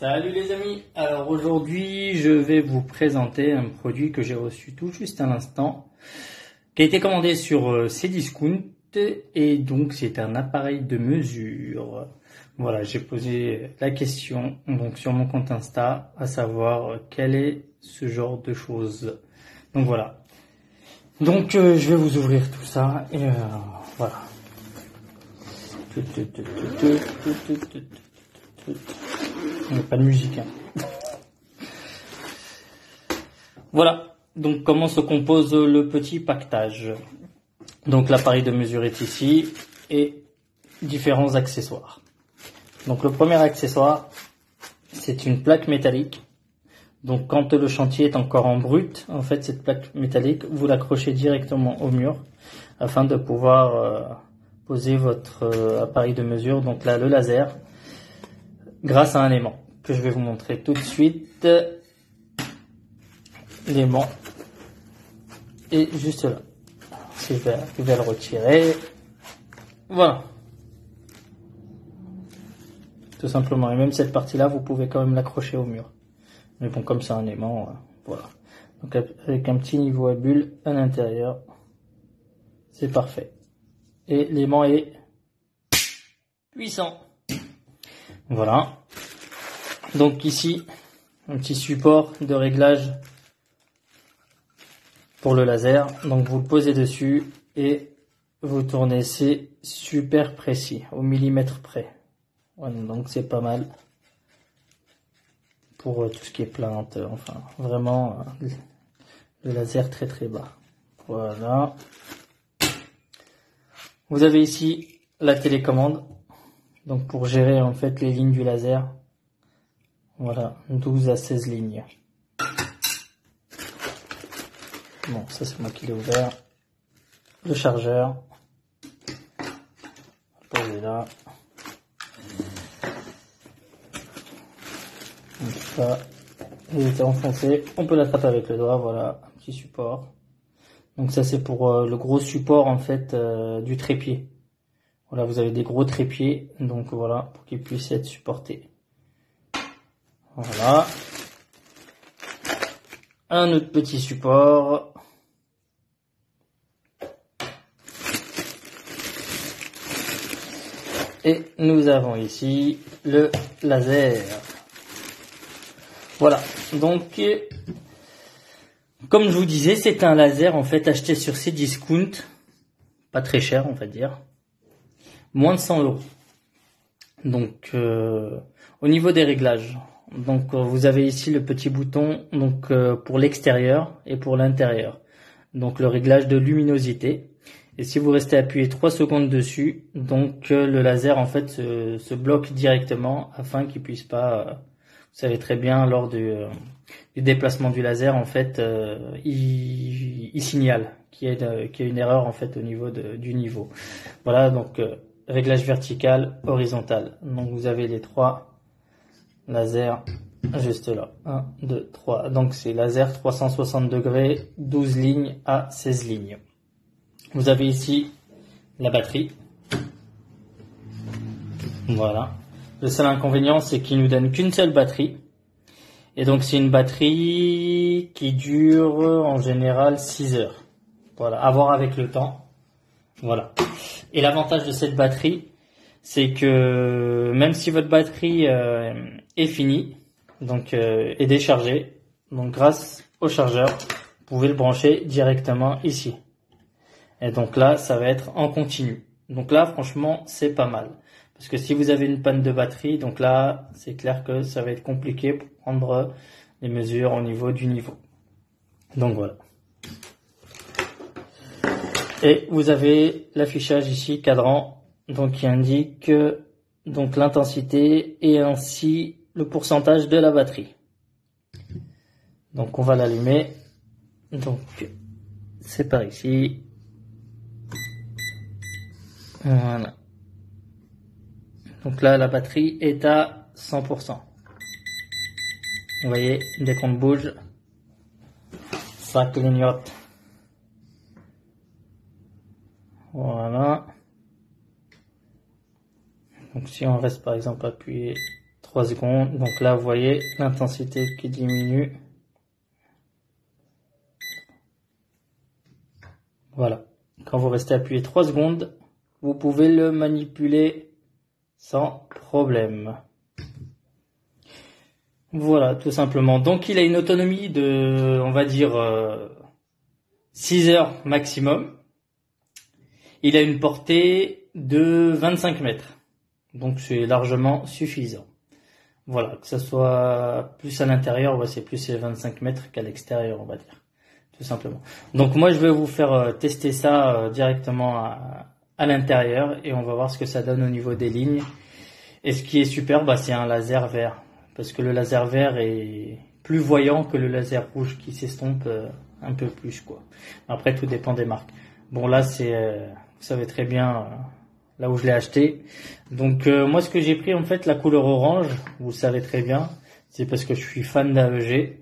Salut les amis, alors aujourd'hui je vais vous présenter un produit que j'ai reçu tout juste à l'instant, qui a été commandé sur Cdiscount et donc c'est un appareil de mesure. Voilà, j'ai posé la question donc sur mon compte Insta, à savoir quel est ce genre de choses. Donc voilà, donc je vais vous ouvrir tout ça et voilà. Il n'y a pas de musique. Voilà, donc comment se compose le petit paquetage. Donc l'appareil de mesure est ici et différents accessoires. Donc le premier accessoire, c'est une plaque métallique. Donc quand le chantier est encore en brut, en fait cette plaque métallique, vous l'accrochez directement au mur afin de pouvoir poser votre appareil de mesure, donc là le laser, grâce à un aimant que je vais vous montrer tout de suite. L'aimant est juste là. Je vais le retirer. Voilà. Tout simplement. Et même cette partie-là, vous pouvez quand même l'accrocher au mur. Mais bon, comme c'est un aimant, voilà. Donc avec un petit niveau à bulle à l'intérieur, c'est parfait. Et l'aimant est puissant. Voilà. Donc ici, un petit support de réglage pour le laser. Donc vous le posez dessus et vous tournez. C'est super précis, au millimètre près. Voilà, donc c'est pas mal pour tout ce qui est plainte. Enfin, vraiment le laser très très bas. Voilà. Vous avez ici la télécommande. Donc pour gérer en fait les lignes du laser. Voilà, 12 à 16 lignes. Bon, ça c'est moi qui l'ai ouvert. Le chargeur. Posé là. Donc ça, il était enfoncé. On peut l'attraper avec le doigt. Voilà, un petit support. Donc ça c'est pour le gros support en fait du trépied. Voilà, vous avez des gros trépieds. Donc voilà, pour qu'ils puissent être supportés. Voilà. Un autre petit support. Et nous avons ici le laser. Voilà, donc comme je vous disais, c'est un laser en fait acheté sur Cdiscount, pas très cher on va dire, moins de 100 €. Donc au niveau des réglages, donc vous avez ici le petit bouton donc pour l'extérieur et pour l'intérieur. Donc le réglage de luminosité. Et si vous restez appuyé 3 secondes dessus, donc le laser en fait se bloque directement afin qu'il puisse pas, vous savez très bien lors du déplacement du laser en fait, il signale qu'il y a une erreur en fait au niveau du niveau. Voilà, donc réglage vertical, horizontal. Donc vous avez les 3 lasers juste là. 1, 2, 3. Donc c'est laser 360 degrés, 12 lignes à 16 lignes. Vous avez ici la batterie. Voilà. Le seul inconvénient, c'est qu'il nous donne qu'une seule batterie. Et donc, c'est une batterie qui dure en général 6 heures. Voilà. À voir avec le temps. Voilà. Et l'avantage de cette batterie, c'est que même si votre batterie est finie, donc est déchargée, donc grâce au chargeur, vous pouvez le brancher directement ici. Et donc là, ça va être en continu. Donc là, franchement, c'est pas mal. Parce que si vous avez une panne de batterie, donc là, c'est clair que ça va être compliqué pour prendre les mesures au niveau du niveau. Donc voilà. Et vous avez l'affichage ici, cadran, donc qui indique donc l'intensité et ainsi le pourcentage de la batterie. Donc on va l'allumer. Donc c'est par ici. Voilà. Donc là, la batterie est à 100%. Vous voyez, dès qu'on bouge, ça clignote. Voilà. Donc si on reste par exemple appuyé 3 secondes. Donc là, vous voyez l'intensité qui diminue. Voilà. Quand vous restez appuyé 3 secondes, vous pouvez le manipuler sans problème. Voilà, tout simplement. Donc il a une autonomie de, on va dire, 6 heures maximum. Il a une portée de 25 mètres. Donc c'est largement suffisant. Voilà, que ce soit plus à l'intérieur, c'est plus les 25 mètres qu'à l'extérieur, on va dire. Tout simplement. Donc moi je vais vous faire tester ça directement à l'intérieur et on va voir ce que ça donne au niveau des lignes. Et ce qui est super, c'est un laser vert. Parce que le laser vert est plus voyant que le laser rouge qui s'estompe un peu plus, quoi. Après, tout dépend des marques. Bon, là, c'est, vous savez très bien là où je l'ai acheté. Donc, moi, ce que j'ai pris, en fait, la couleur orange, vous savez très bien, c'est parce que je suis fan d'AEG.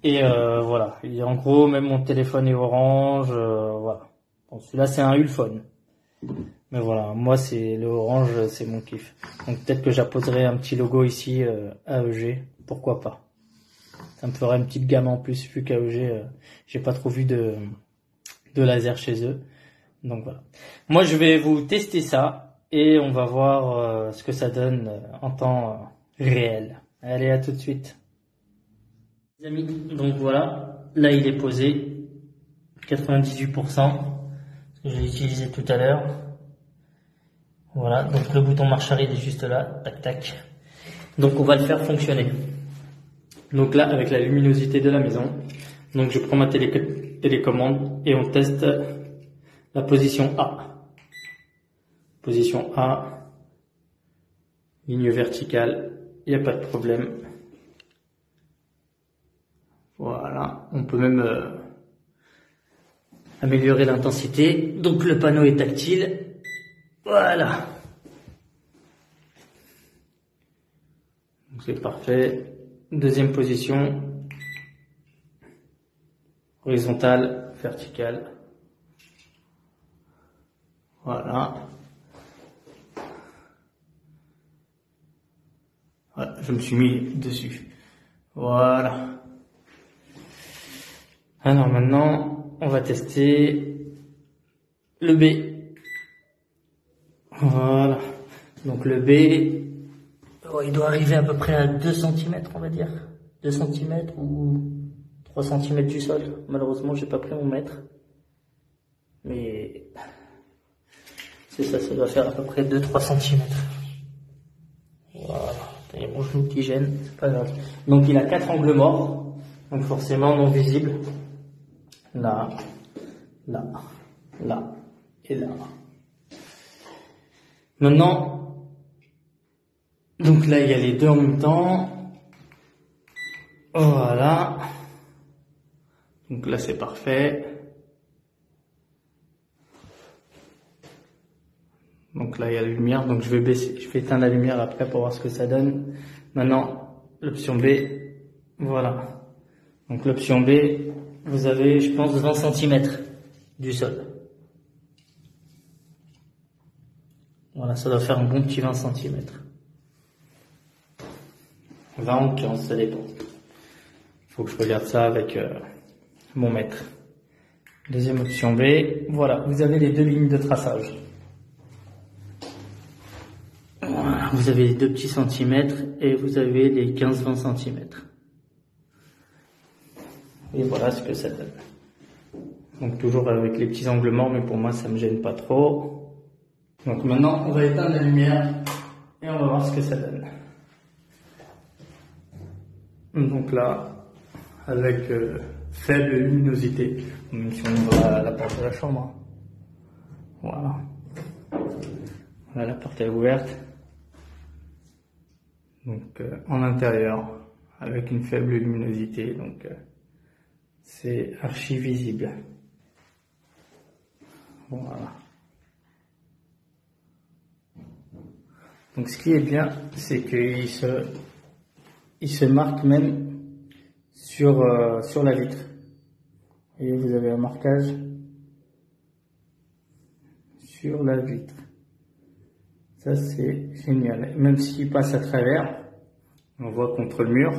Et voilà. Et en gros, même mon téléphone est orange. Voilà. Bon, celui-là, c'est un Ulfone. Mais voilà, moi c'est le orange, c'est mon kiff. Donc peut-être que j'apposerai un petit logo ici AEG, pourquoi pas. Ça me ferait une petite gamme en plus vu qu'AEG, j'ai pas trop vu de laser chez eux. Donc voilà. Moi je vais vous tester ça et on va voir ce que ça donne en temps réel. Allez, à tout de suite. Les amis, donc voilà, là il est posé 98%, que j'ai utilisé tout à l'heure. Voilà, donc le bouton marche arrière est juste là, tac tac. Donc on va le faire fonctionner. Donc là, avec la luminosité de la maison, donc je prends ma télécommande et on teste la position A. Position A, ligne verticale, il n'y a pas de problème. Voilà, on peut même améliorer l'intensité. Donc le panneau est tactile. Voilà. C'est parfait. Deuxième position. Horizontale, verticale. Voilà. Voilà, je me suis mis dessus. Voilà. Alors maintenant, on va tester le B. Voilà. Donc le B, il doit arriver à peu près à 2 cm, on va dire. 2 cm ou 3 cm du sol. Malheureusement, j'ai pas pris mon mètre. Mais c'est ça, ça doit faire à peu près 2-3 cm. Voilà. Il y a mon genou qui gêne, c'est pas grave. Donc il a 4 angles morts. Donc forcément non visibles. Là, là, là et là. Maintenant, donc là il y a les deux en même temps. Voilà. Donc là c'est parfait. Donc là il y a la lumière, donc je vais baisser, je vais éteindre la lumière après pour voir ce que ça donne. Maintenant, l'option B, voilà. Donc l'option B, vous avez je pense 20 cm du sol. Voilà, ça doit faire un bon petit 20 cm. 20 ou 15, ça dépend. Il faut que je regarde ça avec mon mètre. Deuxième option B, voilà, vous avez les deux lignes de traçage. Voilà, vous avez les 2 petits centimètres et vous avez les 15-20 cm. Et voilà ce que ça donne. Donc toujours avec les petits angles morts, mais pour moi ça me gêne pas trop. Donc maintenant on va éteindre la lumière et on va voir ce que ça donne. Donc là, avec faible luminosité, même si on va à la porte de la chambre. Voilà. Voilà, la porte est ouverte. Donc en intérieur, avec une faible luminosité, donc c'est archi visible. Voilà. Donc ce qui est bien, c'est qu'il se marque même sur la vitre. Et vous avez un marquage sur la vitre. Ça c'est génial. Même s'il passe à travers, On voit contre le mur,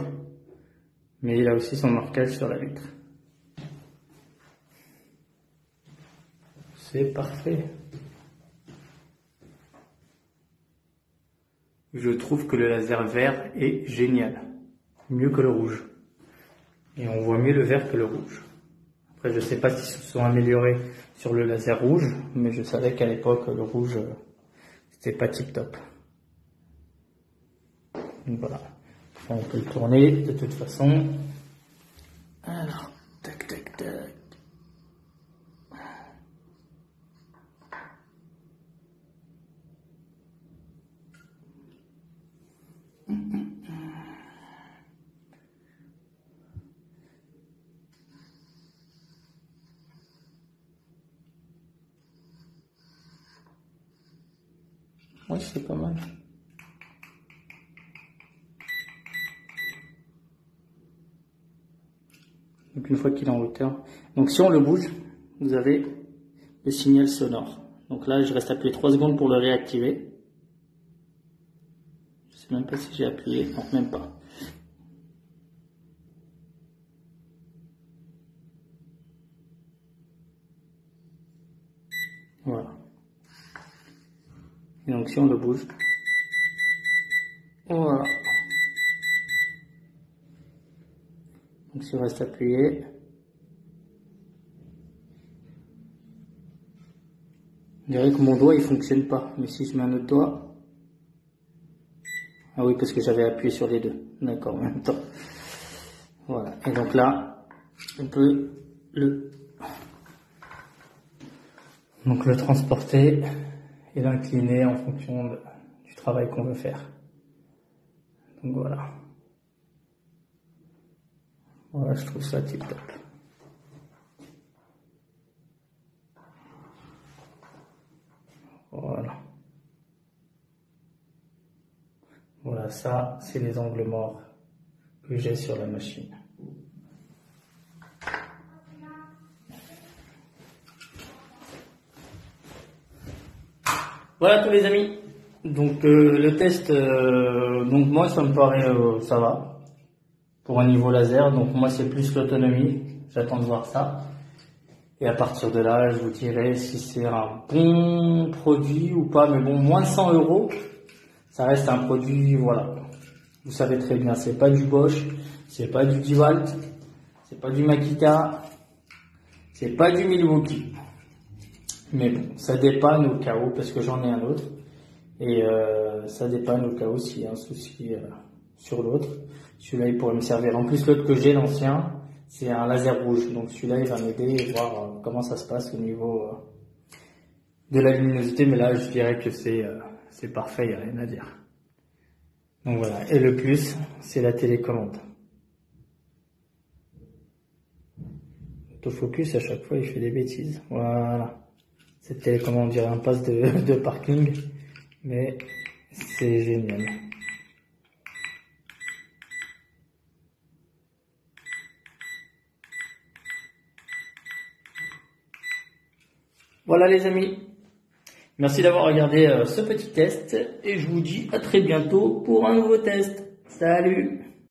mais il a aussi son marquage sur la vitre. C'est parfait. Je trouve que le laser vert est génial. Mieux que le rouge. Et on voit mieux le vert que le rouge. Après, je sais pas s'ils se sont améliorés sur le laser rouge, mais je savais qu'à l'époque, le rouge, c'était pas tip top. Donc voilà. On peut le tourner de toute façon. Alors, tac, tac, tac. Oui, c'est pas mal. Donc une fois qu'il est en hauteur. Donc si on le bouge, vous avez le signal sonore. Donc là, je reste appuyé 3 secondes pour le réactiver. Je sais même pas si j'ai appuyé. Non, même pas. Voilà. Et donc si on le bouge, voilà. Donc si on reste appuyé, on dirait que mon doigt il fonctionne pas. Mais si je mets un autre doigt, ah oui parce que j'avais appuyé sur les deux. D'accord, en même temps. Voilà. Et donc là, on peut le transporter et l'incliner en fonction du travail qu'on veut faire. Donc voilà. Voilà, je trouve ça tip top. Voilà. Voilà, ça, c'est les angles morts que j'ai sur la machine. Voilà tous les amis. Donc le test, donc moi ça me paraît, ça va. Pour un niveau laser, donc moi c'est plus l'autonomie. J'attends de voir ça. Et à partir de là, je vous dirai si c'est un bon produit ou pas. Mais bon, moins de 100 €, ça reste un produit, voilà. Vous savez très bien, c'est pas du Bosch, c'est pas du DeWalt, c'est pas du Makita, c'est pas du Milwaukee. Mais bon, ça dépanne au cas où, parce que j'en ai un autre. Et ça dépanne au cas où s'il y a un souci sur l'autre. Celui-là, il pourrait me servir. En plus, l'autre que j'ai, l'ancien, c'est un laser rouge. Donc celui-là, il va m'aider et voir comment ça se passe au niveau de la luminosité. Mais là, je dirais que c'est parfait, il n'y a rien à dire. Donc voilà. Et le plus, c'est la télécommande. Autofocus, à chaque fois, il fait des bêtises. Voilà. Cette télécommande, on dirait un pass de parking. Mais c'est génial. Voilà les amis. Merci d'avoir regardé ce petit test et je vous dis à très bientôt pour un nouveau test. Salut!